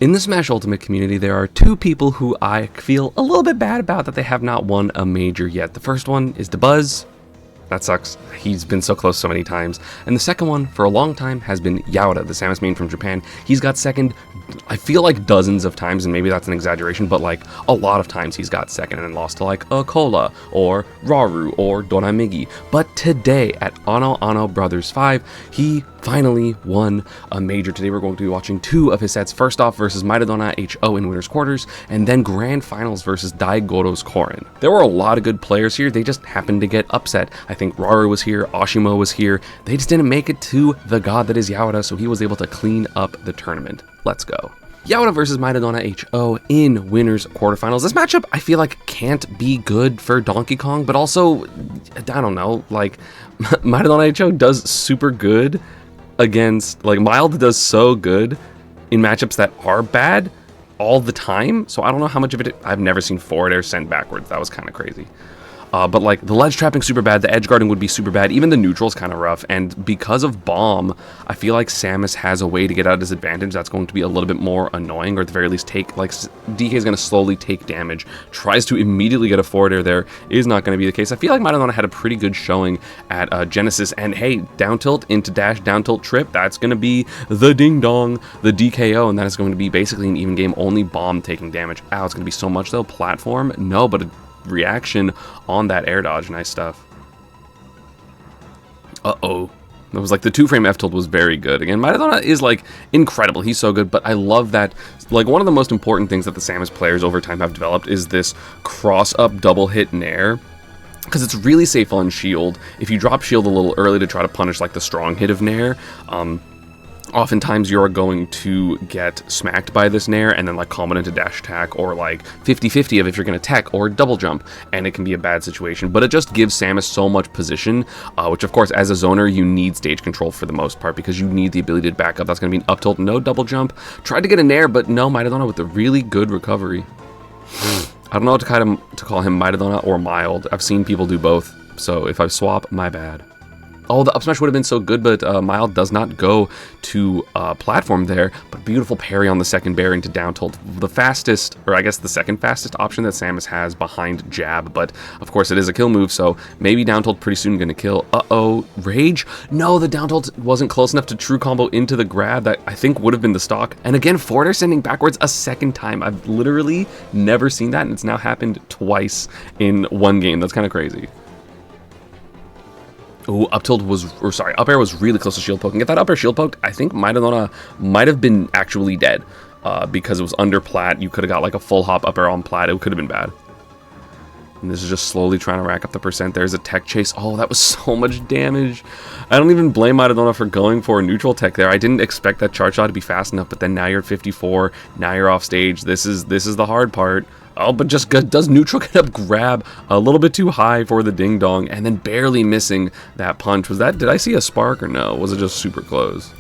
In the Smash Ultimate community, there are two people who I feel a little bit bad about that they have not won a major yet. The first one is DeBuzz. That sucks. He's been so close so many times. And the second one, for a long time, has been Yaura, the Samus main from Japan. He's got second, I feel like dozens of times, and maybe that's an exaggeration, but like a lot of times he's got second and then lost to like a Cola, or Raru, or Doramigi. But today, at AnoAno Brothers 5, he finally won a major. Today we're going to be watching two of his sets. First off versus Maradona HO in winners quarters, and then grand finals versus Daigoro's Korin. There were a lot of good players here, they just happened to get upset. I think Raru was here, Ashimo was here, they just didn't make it to the god that is Yaura, so he was able to clean up the tournament. Let's go. Yaura versus Maradona HO in winners quarterfinals. This matchup I feel like can't be good for Donkey Kong, but also, I don't know, like Maradona HO does super good against, like Mild does so good in matchups that are bad all the time, so I don't know how much of it, I've never seen forward air sent backwards, that was kind of crazy. But like the ledge trapping super bad, the edge guarding would be super bad, even the neutral's kind of rough, and because of bomb, I feel like Samus has a way to get out of his advantage that's going to be a little bit more annoying, or at the very least take, like DK is going to slowly take damage, tries to immediately get a forward air there, is not going to be the case. I feel like Maradona had a pretty good showing at Genesis, and hey, down tilt into dash, down tilt trip, that's going to be the ding dong, the DKO, and that is going to be basically an even game, only bomb taking damage. Ow, it's going to be so much though. Platform? No, but reaction on that air dodge. Nice stuff. Uh-oh. That was like the 2-frame F tilt was very good. Again, Maradona is like incredible. He's so good, but I love that, like one of the most important things that the Samus players over time have developed is this cross-up double hit nair, because it's really safe on shield. If you drop shield a little early to try to punish like the strong hit of nair, oftentimes you're going to get smacked by this nair and then like combo into dash attack, or like 50-50 of if you're going to tech or double jump, and it can be a bad situation. But it just gives Samus so much position, which of course as a zoner you need stage control for the most part, because you need the ability to back up. That's going to be an up tilt, no double jump. Tried to get a nair, but no, Maradona with a really good recovery. I don't know what to call him, Maradona or Mild. I've seen people do both, so if I swap, my bad. Oh, the up smash would have been so good, but Mild does not go to platform there, but beautiful parry on the second bear into down tilt. The fastest, or I guess the second fastest option that Samus has behind jab, but of course it is a kill move, so maybe down tilt pretty soon gonna kill. Uh-oh, rage? No, the down tilt wasn't close enough to true combo into the grab. That I think would have been the stock. And again, forward air sending backwards a second time. I've literally never seen that, and it's now happened twice in one game. That's kind of crazy. Ooh, up tilt was, or sorry, up air was really close to shield poking. Get that up air shield poked, I think Maradona might have been actually dead, because it was under plat. You could have got like a full hop up air on plat. It could have been bad. And this is just slowly trying to rack up the percent. There's a tech chase. Oh, that was so much damage. I don't even blame Maradona for going for a neutral tech there. I didn't expect that charge shot to be fast enough, but then now you're at 54. Now you're off stage. This is the hard part. Oh, but just does neutral get up grab a little bit too high for the ding dong, and then barely missing that punch. Was that, did I see a spark or no? Was it just super close?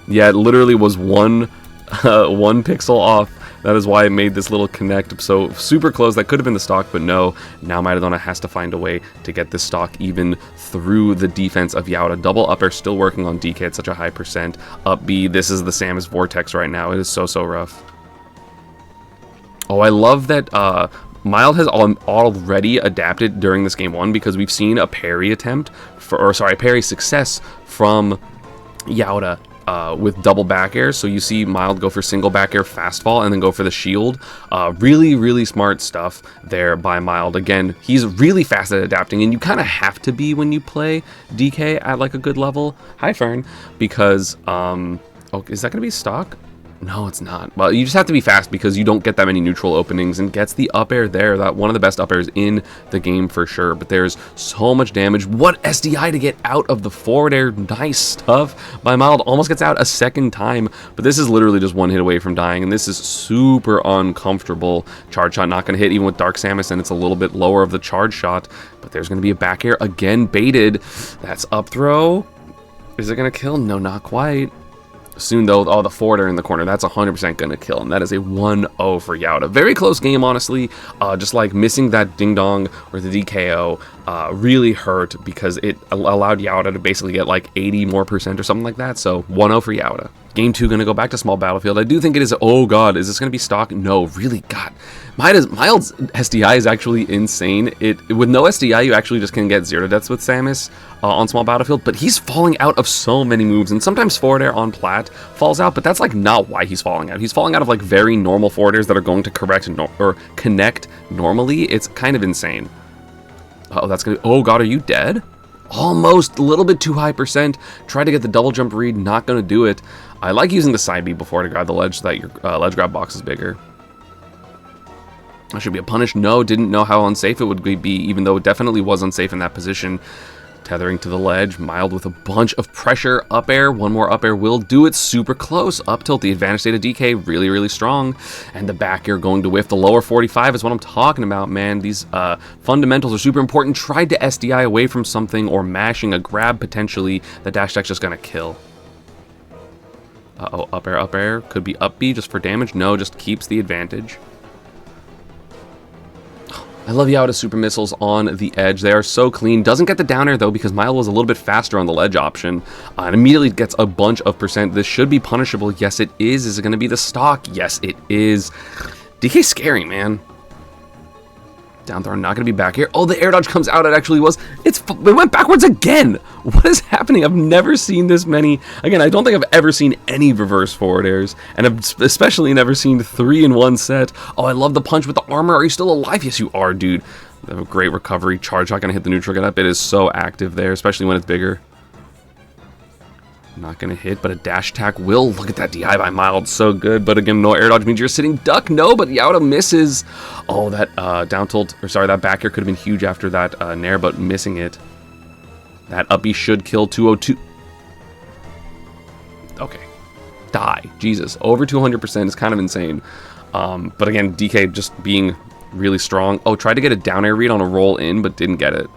Yeah, it literally was one pixel off. That is why it made this little connect. So super close. That could have been the stock, but no. Now Maradona has to find a way to get this stock even through the defense of Yaura. Double up air still working on DK at such a high percent. Up B, this is the Samus vortex right now. It is so rough. Oh, I love that Mild has already adapted during this game one, because we've seen a parry attempt, a parry success from Yaura with double back air. So you see Mild go for single back air fast fall and then go for the shield. Really smart stuff there by Mild. Again, he's really fast at adapting, and you kind of have to be when you play DK at like a good level. Hi, Fern. Because, oh, is that going to be stock? No, it's not. Well, you just have to be fast because you don't get that many neutral openings, and gets the up air there. That one of the best up airs in the game for sure, but there's so much damage. What SDI to get out of the forward air. Nice stuff by Mild. Almost gets out a second time, but this is literally just one hit away from dying, and this is super uncomfortable. Charge shot not going to hit even with Dark Samus, and it's a little bit lower of the charge shot, but there's going to be a back air again baited. That's up throw. Is it going to kill? No, not quite. Soon though, oh, the forward air in the corner, that's 100% gonna kill, and that is a 1-0 for Yaura. Very close game, honestly. Just like missing that ding dong or the DKO really hurt, because it allowed Yaura to basically get like 80% more or something like that. So 1-0 for Yaura. Game 2 going to go back to small battlefield. I do think it is. Oh god, is this going to be stock? No, really, god. Mild's SDI is actually insane. With no SDI, you actually just can get 0 deaths with Samus on small battlefield, but he's falling out of so many moves, and sometimes forward air on plat falls out, but that's like not why he's falling out. He's falling out of like very normal forward airs that are going to connect normally. It's kind of insane. Oh, that's gonna. Oh god, are you dead? Almost, a little bit too high percent. Tried to get the double jump read, not gonna do it. I like using the side B before to grab the ledge so that your ledge grab box is bigger. That should be a punish. No, didn't know how unsafe it would be, even though it definitely was unsafe in that position. Tethering to the ledge, Mild with a bunch of pressure. Up air, one more up air will do it. Super close. Up tilt, the advantage state of DK, really, really strong. And the back air going to whiff. The lower 45 is what I'm talking about, man. These fundamentals are super important. Tried to SDI away from something or mashing a grab potentially. The dash attack's just gonna kill. Uh-oh, up air. Could be up B just for damage. No, just keeps the advantage. I love Yaura's super missiles on the edge. They are so clean. Doesn't get the down air though because Mile was a little bit faster on the ledge option. And immediately gets a bunch of percent. This should be punishable. Yes, it is. Is it going to be the stock? Yes, it is. DK's scary, man. Down throw, not going to be back here. Oh, the air dodge comes out. It actually was. It went backwards again. What is happening? I've never seen this many. Again, I don't think I've ever seen any reverse forward airs. And I've especially never seen 3 in one set. Oh, I love the punch with the armor. Are you still alive? Yes, you are, dude. They have a great recovery. Charge not going to hit the neutral get up. It is so active there, especially when it's bigger. Not going to hit, but a dash attack will. Look at that DI by Mild. So good. But again, no air dodge means you're sitting duck. No, but Yaura misses. Oh, that down tilt, or sorry, that back air could have been huge after that nair, but missing it. That uppy should kill 202. Okay. Die. Jesus. Over 200% is kind of insane. But again, DK just being really strong. Oh, tried to get a down air read on a roll in, but didn't get it.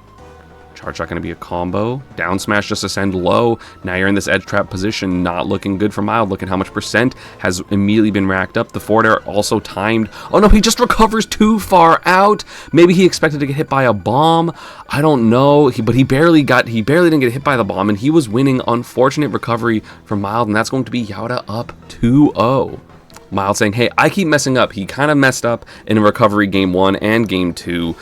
Charge not going to be a combo. Down smash just ascend low. Now you're in this edge trap position. Not looking good for Mild. Look at how much percent has immediately been racked up. The forward air also timed. Oh no, he just recovers too far out. Maybe he expected to get hit by a bomb. I don't know. But he barely didn't get hit by the bomb, and he was winning. Unfortunate recovery from Mild, and that's going to be Yaura up 2-0. Mild saying, hey, I keep messing up. He kind of messed up in recovery game 1 and game 2.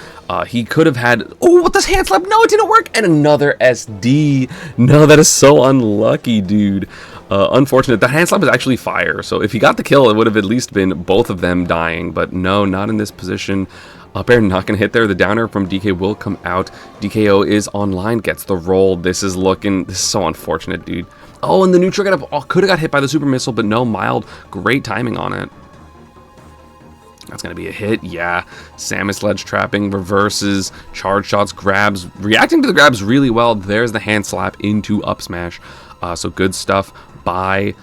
He could have had... Oh, what this hand slap? No, it didn't work. And another SD. No, that is so unlucky, dude. Unfortunate. The hand slap is actually fire. So if he got the kill, it would have at least been both of them dying. But no, not in this position. Up air not going to hit there. The downer from DK will come out. DKO is online. Gets the roll. This is so unfortunate, dude. Oh, and the neutral got up. Oh, could have got hit by the super missile, but no, Mild. Great timing on it. That's going to be a hit. Yeah. Samus ledge trapping, reverses, charge shots, grabs. Reacting to the grabs really well. There's the hand slap into up smash. So good stuff by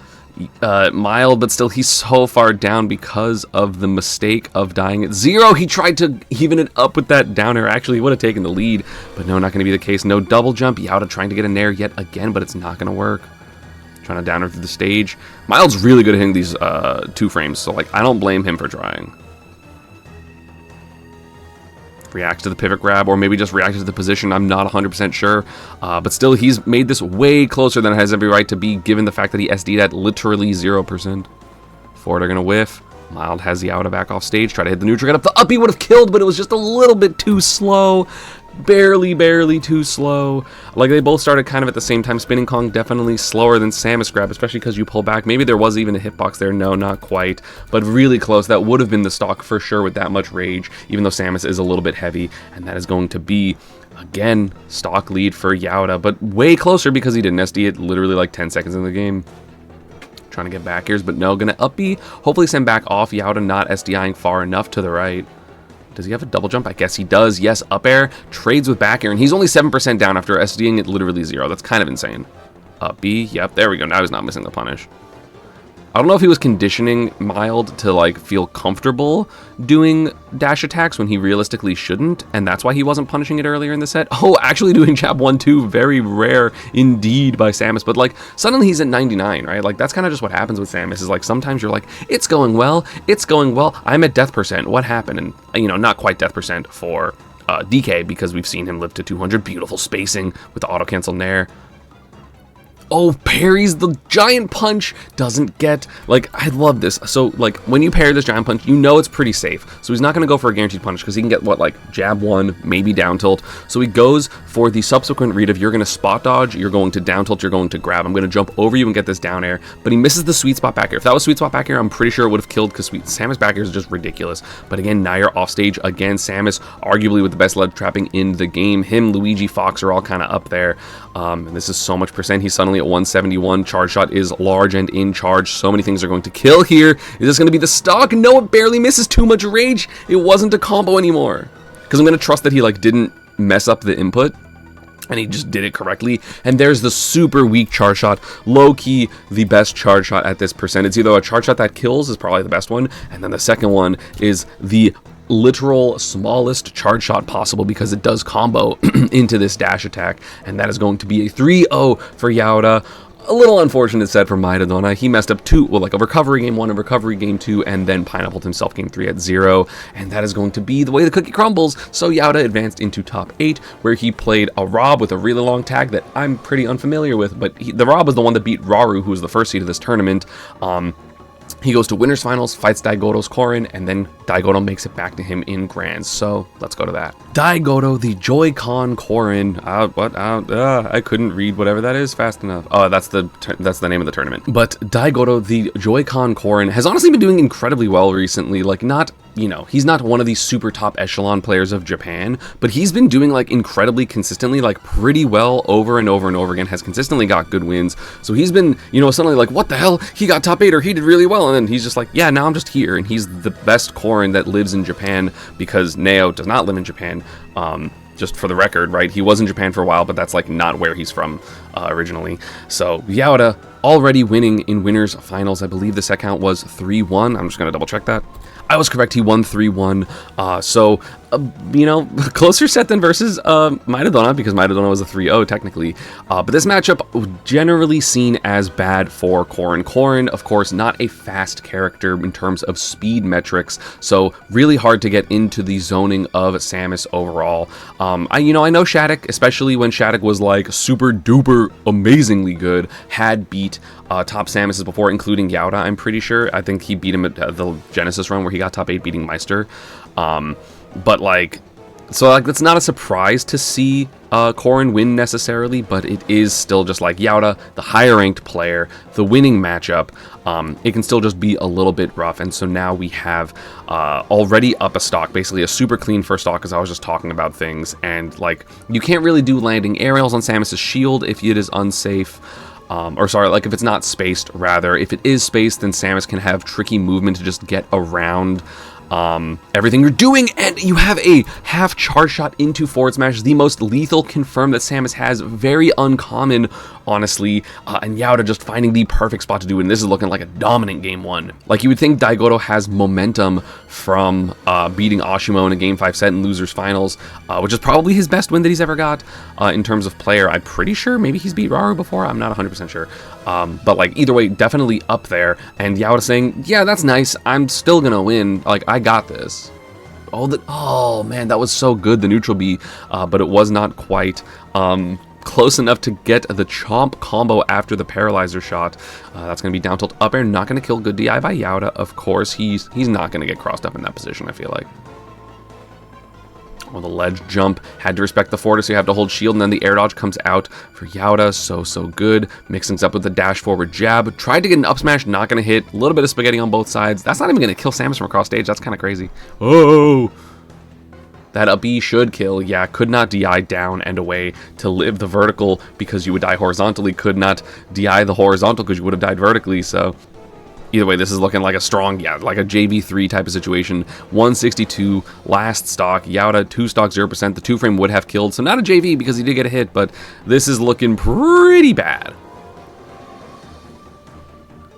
Mild, but still he's so far down because of the mistake of dying at 0. He tried to even it up with that down air. Actually, he would have taken the lead, but no, not going to be the case. No double jump. Yaura trying to get a nair yet again, but it's not going to work. Trying to down her through the stage. Mild's really good at hitting these 2 frames, so like I don't blame him for trying. Reacts to the pivot grab, or maybe just reacted to the position. I'm not 100% sure, but still he's made this way closer than it has every right to be, given the fact that he SD'd at literally 0%. Forward are gonna whiff. Mild has the Yaura back off stage. Try to hit the neutral get up. The uppy would have killed, but it was just a little bit too slow. Barely too slow. Like they both started kind of at the same time. Spinning Kong definitely slower than Samus grab, especially because you pull back. Maybe there was even a hitbox there. No, not quite, but really close. That would have been the stock for sure with that much rage, even though Samus is a little bit heavy, and that is going to be, again, stock lead for Yaura, but way closer because he didn't SD it literally like 10 seconds in the game. Trying to get back airs, but no, gonna uppy. Hopefully send back off. Yaura not SDIing far enough to the right. Does he have a double jump? I guess he does. Yes, up air. Trades with back air, and he's only 7% down after SDing it literally 0. That's kind of insane. Up B. Yep, there we go. Now he's not missing the punish. I don't know if he was conditioning Mild to like feel comfortable doing dash attacks when he realistically shouldn't, and that's why he wasn't punishing it earlier in the set. Oh, actually doing jab 1-2, very rare indeed by Samus, but like suddenly he's at 99, right? Like that's kind of just what happens with Samus, is like sometimes you're like, it's going well, I'm at death percent, what happened? And you know, not quite death percent for DK, because we've seen him live to 200, beautiful spacing with the auto cancel nair. Oh, parries the giant punch, doesn't get, like, I love this. So, like, when you parry this giant punch, you know it's pretty safe. So he's not going to go for a guaranteed punish because he can get, what, like, jab 1, maybe down tilt. So he goes for the subsequent read of you're going to spot dodge, you're going to down tilt, you're going to grab. I'm going to jump over you and get this down air. But he misses the sweet spot back air. If that was sweet spot back air, I'm pretty sure it would have killed because Samus back air is just ridiculous. But again, Nair off stage again. Samus, arguably with the best ledge trapping in the game. Him, Luigi, Fox are all kind of up there. And this is so much percent. He's suddenly at 171. Charge shot is large and in charge. So many things are going to kill here. Is this going to be the stock? No, it barely misses. Too much rage. It wasn't a combo anymore. Because I'm going to trust that he like didn't mess up the input. And he just did it correctly. And there's the super weak charge shot. Low-key, the best charge shot at this percent. It's either a charge shot that kills is probably the best one. And then the second one is the literal smallest charge shot possible because it does combo into this dash attack, and that is going to be a 3-0 for Yaura. A little unfortunate set for Maidana. He messed up like a recovery game 1 and recovery game 2, and then pineappled himself game 3 at 0, and that is going to be the way the cookie crumbles. So Yaura advanced into top 8, where he played a Rob with a really long tag that I'm pretty unfamiliar with, but the Rob was the one that beat Rauru, who was the first seed of this tournament. He goes to winners finals, fights Daigoro's Korin, and then Daigoro makes it back to him in grands. So let's go to that. Daigoro, the Joy-Con Korin. I couldn't read whatever that is fast enough. Oh, that's the name of the tournament. But Daigoro, the Joy-Con Korin, has honestly been doing incredibly well recently. Like, not, you know, he's not one of these super top echelon players of Japan, but he's been doing like incredibly consistently, like pretty well over and over and over again, has consistently got good wins. So he's been, you know, suddenly like, what the hell? He got top 8 or he did really well. And then he's just like, yeah, now I'm just here. And he's the best Korin that lives in Japan because Neo does not live in Japan. Just for the record, right? He was in Japan for a while, but that's like not where he's from originally. So Yaura already winning in winners finals. I believe the set count was 3-1. I'm just going to double check that. I was correct. He won 3-1. You know, closer set than versus Maidana, because Maidana was a 3-0 technically. But this matchup generally seen as bad for Korin. Korin, of course, not a fast character in terms of speed metrics, so really hard to get into the zoning of Samus overall. I know Shattuck, especially when Shattuck was like super duper amazingly good, had beat top Samuses before, including Yaura, I'm pretty sure. I think he beat him at the Genesis run where he got top 8 beating Meister. But like, so like that's not a surprise to see Korin win necessarily, but it is still just like Yaura, the higher ranked player, the winning matchup. It can still just be a little bit rough, and so now we have already up a stock, basically a super clean first stock, as I was just talking about things, and like you can't really do landing aerials on Samus's shield if it is unsafe. Like if it's not spaced, rather. If it is spaced, then Samus can have tricky movement to just get around everything you're doing, and you have a half charge shot into forward smash, the most lethal confirm that Samus has. Very uncommon, honestly, and Yaura just finding the perfect spot to do it, and this is looking like a dominant game 1. Like, you would think Daigoro has momentum from beating Ashimo in a game 5 set in losers finals, which is probably his best win that he's ever got in terms of player. I'm pretty sure maybe he's beat Rauru before, I'm not 100% sure, but like either way, definitely up there. And Yaura saying, yeah, that's nice, I'm still gonna win, like I got this. Oh man, that was so good, the neutral B, but it was not quite close enough to get the chomp combo after the paralyzer shot. That's going to be down tilt up air, not going to kill. Good DI by Yaura, of course. He's not going to get crossed up in that position, I feel like. Well, the ledge jump had to respect the forward, so you have to hold shield, and then the air dodge comes out for Yaura. So good. Mixing things up with the dash forward jab. Tried to get an up smash, not going to hit. A little bit of spaghetti on both sides. That's not even going to kill Samus from across stage. That's kind of crazy. Oh! That up B should kill. Yeah, could not DI down and away to live the vertical because you would die horizontally. Could not DI the horizontal because you would have died vertically, so... Either way, this is looking like a strong, like a JV3 type of situation. 162, last stock. Yaura, 2 stock, 0%. The 2-frame would have killed, so not a JV because he did get a hit, but this is looking pretty bad.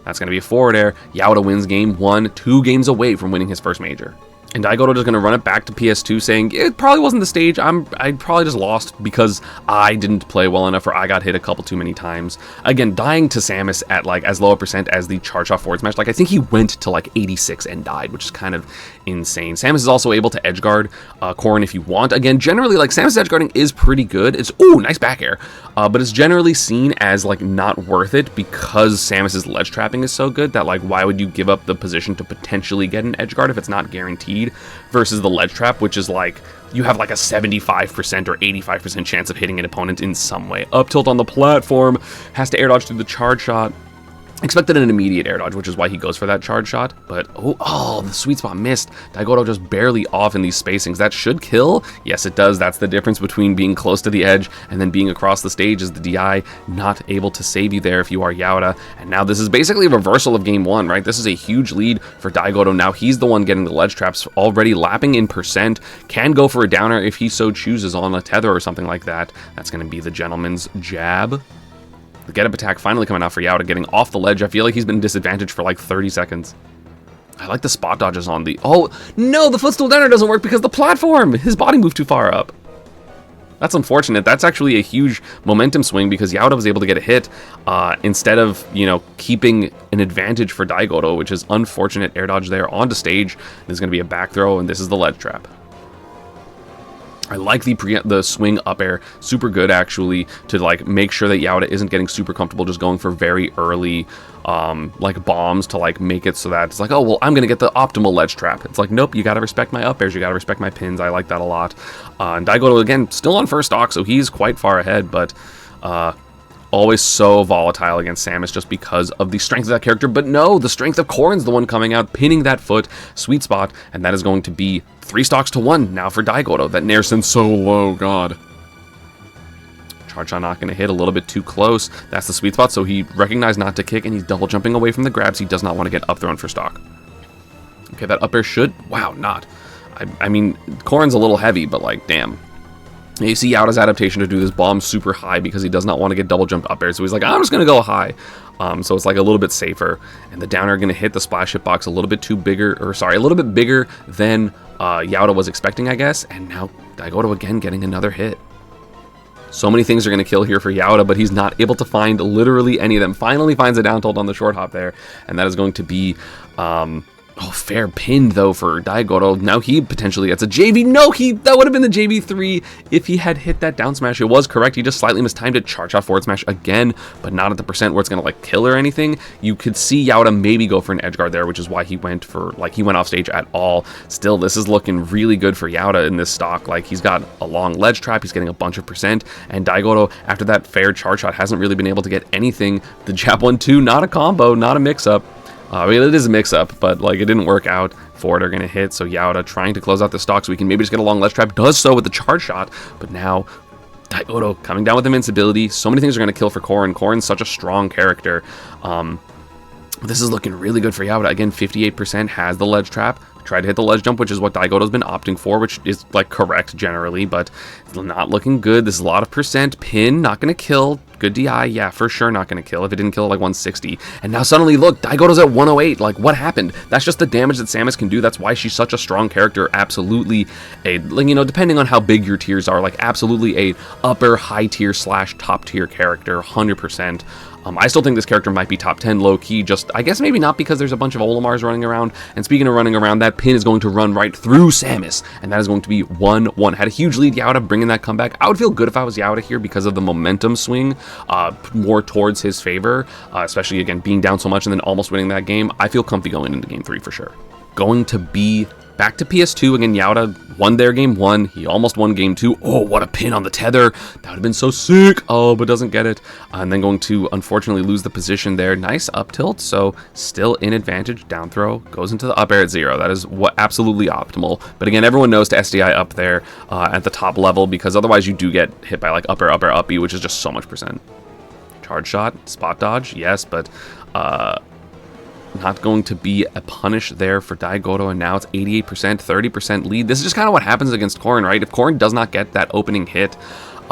That's going to be a forward air. Yaura wins game 1, 2 games away from winning his first major. And Daigoro just going to run it back to PS2 saying, it probably wasn't the stage, I probably just lost because I didn't play well enough or I got hit a couple too many times. Again, dying to Samus at like as low a percent as the charge off forward smash. Like I think he went to like 86 and died, which is kind of insane. Samus is also able to edgeguard Korin if you want. Again, generally like Samus edgeguarding is pretty good. It's, ooh, nice back air. but it's generally seen as like not worth it because Samus's ledge trapping is so good that like why would you give up the position to potentially get an edge guard if it's not guaranteed, versus the ledge trap, which is like you have like a 75% or 85% chance of hitting an opponent in some way. Up tilt on the platform, has to air dodge through the charge shot. Expected an immediate air dodge, which is why he goes for that charge shot, but oh, the sweet spot missed. Daigoto just barely off in these spacings. That should kill. Yes, it does. That's the difference between being close to the edge and then being across the stage, is the DI not able to save you there if you are Yaura. And now this is basically a reversal of game one, right? This is a huge lead for Daigoto. Now he's the one getting the ledge traps, already lapping in percent. Can go for a downer if he so chooses on a tether or something like that. That's going to be the gentleman's jab. The get-up attack finally coming out for Yaura, getting off the ledge. I feel like he's been disadvantaged for like 30 seconds. I like the spot dodges on the... Oh, no, the footstool downer doesn't work because the platform! His body moved too far up. That's unfortunate. That's actually a huge momentum swing because Yaura was able to get a hit instead of, you know, keeping an advantage for Daigoto, which is unfortunate. Air dodge there onto stage. There's going to be a back throw, and this is the ledge trap. I like the swing up air, super good actually, to like make sure that Yaura isn't getting super comfortable just going for very early like bombs to like make it so that it's like, oh well, I'm gonna get the optimal ledge trap. It's like, nope, you gotta respect my up airs, you gotta respect my pins. I like that a lot. And Daigoto again still on first stock, so he's quite far ahead, but always so volatile against Samus just because of the strength of that character. But no, the strength of Corrin's the one coming out, pinning that foot, sweet spot, and that is going to be 3 stocks to 1 now for Daigoto. That Nair sends so low, god. Charge shot not going to hit, a little bit too close. That's the sweet spot, so he recognized not to kick, and he's double jumping away from the grabs. He does not want to get up thrown for stock. Okay, that up air should... Wow, not. I mean, Corrin's a little heavy, but like, damn. You see Yaura's adaptation to do this bomb super high because he does not want to get double jumped up air, so he's like, I'm just going to go high. So it's like a little bit safer. And the downer going to hit the splash hitbox a little bit too bigger, or sorry, a little bit bigger than Yaura was expecting, I guess. And now Daigoto again getting another hit. So many things are going to kill here for Yaura, but he's not able to find literally any of them. Finally finds a down tilt on the short hop there, and that is going to be... Oh, fair pinned, though, for Daigoto. Now he potentially gets a JV. No, that would have been the JV3 if he had hit that down smash. It was correct. He just slightly mistimed it. Charge off forward smash again, but not at the percent where it's going to, like, kill or anything. You could see Yaura maybe go for an edge guard there, which is why he went for, like, he went off stage at all. Still, this is looking really good for Yaura in this stock. Like, he's got a long ledge trap. He's getting a bunch of percent, and Daigoto, after that fair charge shot, hasn't really been able to get anything. The jab 1-2, not a combo, not a mix-up. I mean, it is a mix-up, but like it didn't work out. Forward are going to hit, so Yaura trying to close out the stock so we can maybe just get a long ledge trap. Does so with the charge shot, but now Daigoto coming down with invincibility. So many things are going to kill for Corrin. Corrin's such a strong character. This is looking really good for Yaura. Again, 58% has the ledge trap. Tried to hit the ledge jump, which is what Daigoto's been opting for, which is like correct generally, but it's not looking good. This is a lot of percent. Pin, not going to kill. Good DI, yeah, for sure not going to kill. If it didn't kill at like 160. And now suddenly, look, Daigoto's at 108. Like, what happened? That's just the damage that Samus can do. That's why she's such a strong character. Absolutely a, you know, depending on how big your tiers are, like absolutely a upper high tier / top tier character, 100%. I still think this character might be top 10 low-key, just, I guess maybe not because there's a bunch of Olimars running around. And speaking of running around, that pin is going to run right through Samus, and that is going to be 1-1. Had a huge lead, Yaura bringing that comeback. I would feel good if I was Yaura here because of the momentum swing more towards his favor, especially, again, being down so much and then almost winning that game. I feel comfy going into game 3 for sure. Going to be back to PS2. Again, Yaura won their game 1. He almost won game 2. Oh, what a pin on the tether. That would have been so sick. Oh, but doesn't get it. And then going to, unfortunately, lose the position there. Nice up tilt. So still in advantage. Down throw. Goes into the up air at 0. That is what absolutely optimal. But again, everyone knows to SDI up there at the top level, because otherwise you do get hit by like up air, up B, which is just so much percent. Charge shot. Spot dodge. Yes, but... not going to be a punish there for Daigoto, and now it's 88%, 30% lead. This is just kind of what happens against Corrin, right? If Corrin does not get that opening hit,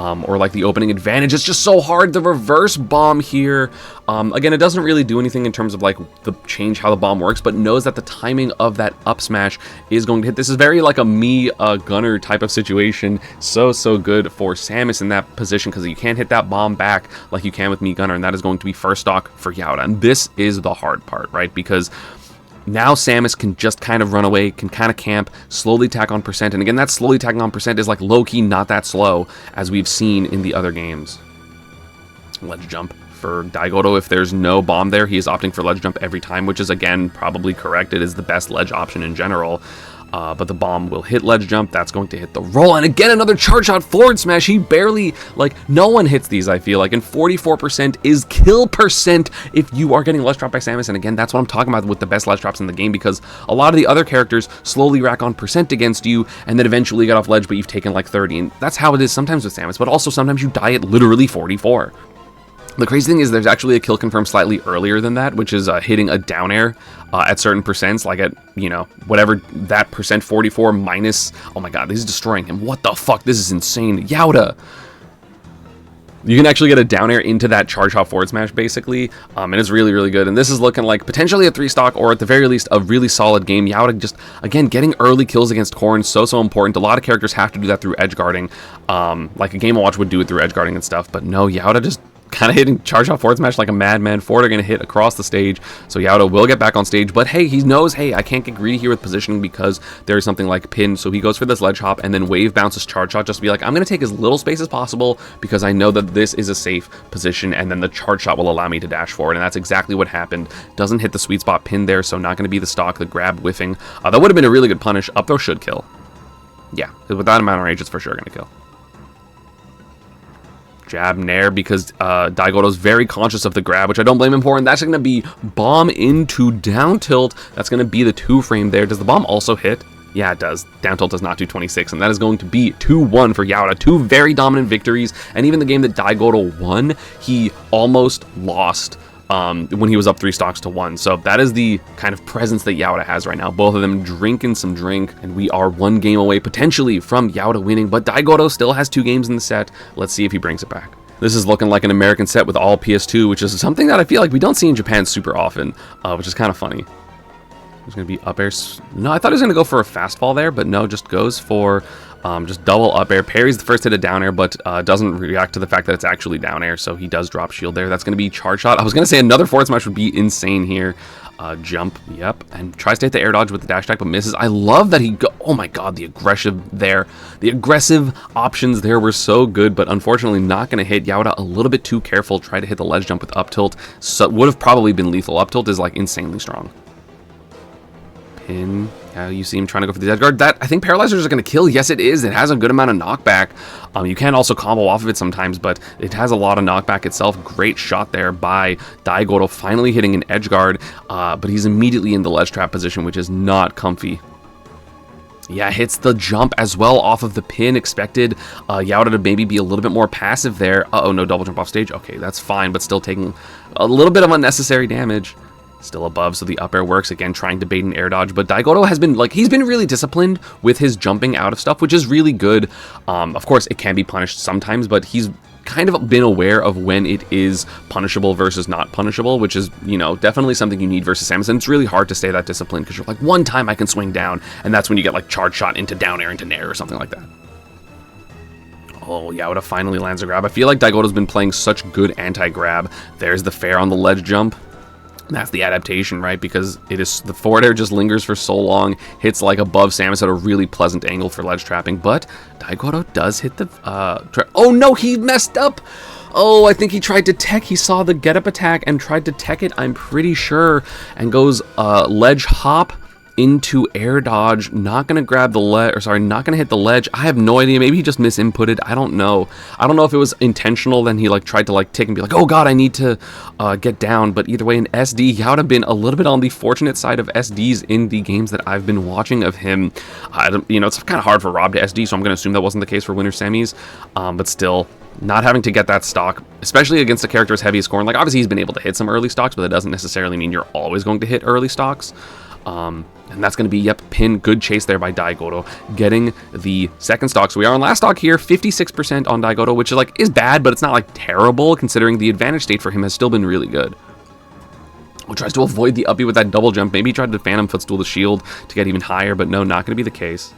or like the opening advantage, it's just so hard. The reverse bomb here, again, it doesn't really do anything in terms of like the change how the bomb works, but knows that the timing of that up smash is going to hit. This is very like a me gunner type of situation. So good for Samus in that position, because you can't hit that bomb back like you can with me gunner, and that is going to be first stock for Yaura. And this is the hard part, right? Because now Samus can just kind of run away, can kind of camp, slowly tack on percent. And again, that slowly tacking on percent is like low-key not that slow, as we've seen in the other games. Ledge jump for Daigoto. If there's no bomb there, he is opting for ledge jump every time, which is, again, probably correct. It is the best ledge option in general. But the bomb will hit ledge jump. That's going to hit the roll. And again, another charge shot forward smash. He barely, like, no one hits these, I feel like. And 44% is kill percent if you are getting ledge drop by Samus. And again, that's what I'm talking about with the best ledge drops in the game, because a lot of the other characters slowly rack on percent against you and then eventually get off ledge, but you've taken like 30. And that's how it is sometimes with Samus, but also sometimes you die at literally 44. The crazy thing is there's actually a kill confirmed slightly earlier than that, which is hitting a down air at certain percents, like at, you know, whatever that percent, 44 minus, oh my god, this is destroying him. What the fuck? This is insane. Yaura. You can actually get a down air into that charge hop forward smash, basically, and it's really, really good. And this is looking like potentially a 3-stock, or at the very least, a really solid game. Yaura just, again, getting early kills against Corn, so important. A lot of characters have to do that through edge guarding, like a Game & Watch would do it through edge guarding and stuff, but no, Yaura just kind of hitting charge hop forward smash like a madman. Forward are going to hit across the stage, so Yaura will get back on stage, but hey, he knows, hey, I can't get greedy here with positioning because there is something like pin, so he goes for this ledge hop and then wave bounces charge shot, just to be like, I'm going to take as little space as possible because I know that this is a safe position, and then the charge shot will allow me to dash forward, and that's exactly what happened. Doesn't hit the sweet spot pin there, so not going to be the stock. The grab whiffing, that would have been a really good punish. Up throw should kill. Yeah, with that amount of range, it's for sure going to kill. Jab nair, because Daigoto's very conscious of the grab, which I don't blame him for, and that's going to be bomb into down tilt. That's going to be the 2-frame there. Does the bomb also hit? Yeah, it does. Down tilt does not do 26, and that is going to be 2-1 for Yaura. 2 very dominant victories, and even the game that Daigoto won, he almost lost when he was up 3 stocks to 1. So that is the kind of presence that Yaura has right now. Both of them drinking some drink, and we are 1 game away potentially from Yaura winning, but Daigoto still has 2 games in the set. Let's see if he brings it back. This is looking like an American set with all PS2, which is something that I feel like we don't see in Japan super often, which is kind of funny. There's going to be up air. No, I thought he was going to go for a fastfall there, but no, just goes for just double up air. Parries the first hit of down air, but doesn't react to the fact that it's actually down air, so he does drop shield there. That's going to be charge shot. I was going to say another forward smash would be insane here. Jump, yep, and tries to hit the air dodge with the dash attack, but misses. I love that he oh my god, the aggressive there. The aggressive options there were so good, but unfortunately not going to hit. Yaura a little bit too careful. Try to hit the ledge jump with up tilt. So would have probably been lethal. Up tilt is like insanely strong. Pin. You see him trying to go for the edge guard. That, I think paralyzers are going to kill. Yes, it is. It has a good amount of knockback. You can also combo off of it sometimes, but it has a lot of knockback itself. Great shot there by Daigoto, finally hitting an edge guard, but he's immediately in the ledge trap position, which is not comfy. Yeah, hits the jump as well off of the pin. Expected Yaura to maybe be a little bit more passive there. Uh-oh, no double jump off stage. Okay, that's fine, but still taking a little bit of unnecessary damage. Still above, so the up air works. Again, trying to bait an air dodge, but Daigoto has been, like, he's been really disciplined with his jumping out of stuff, which is really good. Of course, it can be punished sometimes, but he's kind of been aware of when it is punishable versus not punishable, which is, you know, definitely something you need versus Samus, and it's really hard to stay that disciplined, because you're like, one time I can swing down, and that's when you get, like, charge shot into down air into nair or something like that. Oh, Yaura finally lands a grab. I feel like Daigoto's been playing such good anti-grab. There's the fair on the ledge jump. That's the adaptation, right? Because it is, the forward air just lingers for so long, hits like above Samus at a really pleasant angle for ledge trapping, but Daigoto does hit the oh no, he messed up. Oh, I think he tried to tech. He saw the get up attack and tried to tech it, I'm pretty sure, and goes ledge hop into air dodge. Not gonna grab the ledge, or sorry, not gonna hit the ledge. I have no idea. Maybe he just misinputted. I don't know. I don't know if it was intentional. Then he like tried to like tick and be like, oh god, I need to get down. But either way, in SD, Yaura been a little bit on the fortunate side of SDs in the games that I've been watching of him. You know, it's kind of hard for Rob to SD, so I'm gonna assume that wasn't the case for winter semis. But still, not having to get that stock, especially against a character as heavy as Corn. Like, obviously he's been able to hit some early stocks, but that doesn't necessarily mean you're always going to hit early stocks. And that's going to be, yep, pin. Good chase there by Daigoto, getting the second stock. So we are on last stock here, 56% on Daigoto, which is like is bad, but it's not like terrible considering the advantage state for him has still been really good. Oh, tries to avoid the uppie with that double jump. Maybe he tried to Phantom Footstool the shield to get even higher, but no, not going to be the case.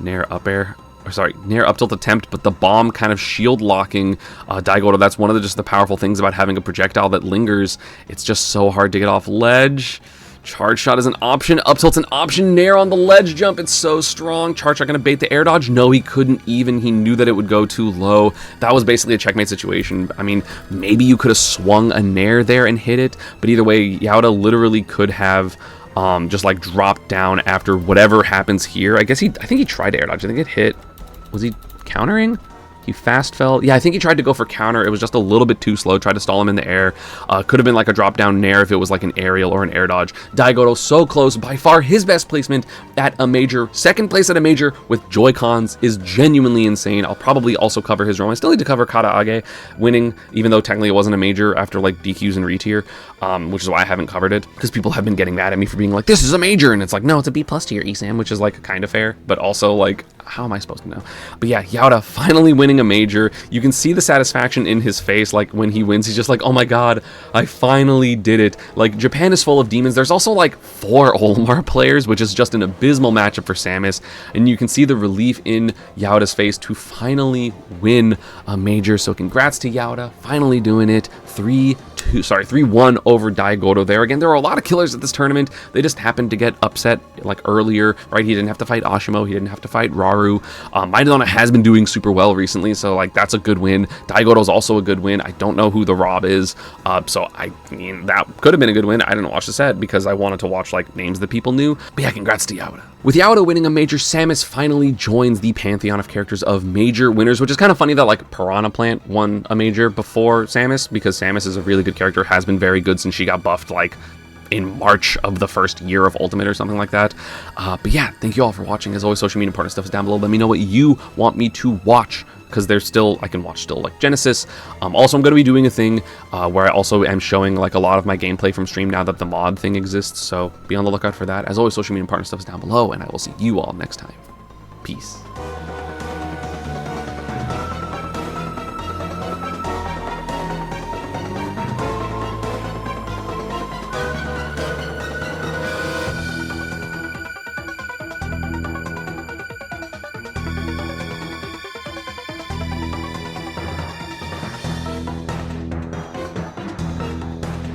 Nair up air. Or sorry, nair up tilt attempt, but the bomb kind of shield locking Daigoto. That's one of the powerful things about having a projectile that lingers. It's just so hard to get off ledge. Charge shot is an option. Up tilt's an option. Nair on the ledge jump. It's so strong. Charge shot going to bait the air dodge. No, he couldn't even. He knew that it would go too low. That was basically a checkmate situation. I mean, maybe you could have swung a Nair there and hit it. But either way, Yaura literally could have just like dropped down after whatever happens here. I think he tried to air dodge. I think it hit. Was he countering? He fast fell. Yeah, I think he tried to go for counter. It was just a little bit too slow. Tried to stall him in the air. Could have been like a drop down nair if it was like an aerial or an air dodge. Daigoto so close. By far his best placement at a major. Second place at a major with Joy-Cons is genuinely insane. I'll probably also cover his roam. I still need to cover Kata-Age winning, even though technically it wasn't a major after like DQs and retier, which is why I haven't covered it. Because people have been getting mad at me for being like, this is a major. And it's like, no, it's a B+ tier ESAM, which is like kind of fair. But also like, how am I supposed to know? But yeah, Yaura finally winning a major. You can see the satisfaction in his face. Like when he wins, he's just like, oh my god, I finally did it. Like Japan is full of demons. There's also like 4 Olimar players, which is just an abysmal matchup for Samus. And you can see the relief in Yaura's face to finally win a major. So congrats to Yaura, finally doing it. 3-1 over Daigoto there. Again, there were a lot of killers at this tournament. They just happened to get upset like earlier, right? He didn't have to fight Ashimo. He didn't have to fight Raru. Maidana has been doing super well recently, so like that's a good win. Daigoto's also a good win. I don't know who the Rob is, so I mean, that could have been a good win. I didn't watch the set because I wanted to watch like names that people knew. But yeah, congrats to Yaura. With Yaura winning a major, Samus finally joins the pantheon of characters of major winners, which is kind of funny that like Piranha Plant won a major before Samus, because Samus is a really good character, has been very good since she got buffed like in March of the first year of Ultimate or something like that. But yeah, thank you all for watching. As always, social media partner stuff is down below. Let me know what you want me to watch, because there's still, I can watch still like Genesis. Also, I'm going to be doing a thing where I also am showing like a lot of my gameplay from stream now that the mod thing exists, so be on the lookout for that. As always, social media partner stuff is down below, and I will see you all next time. Peace.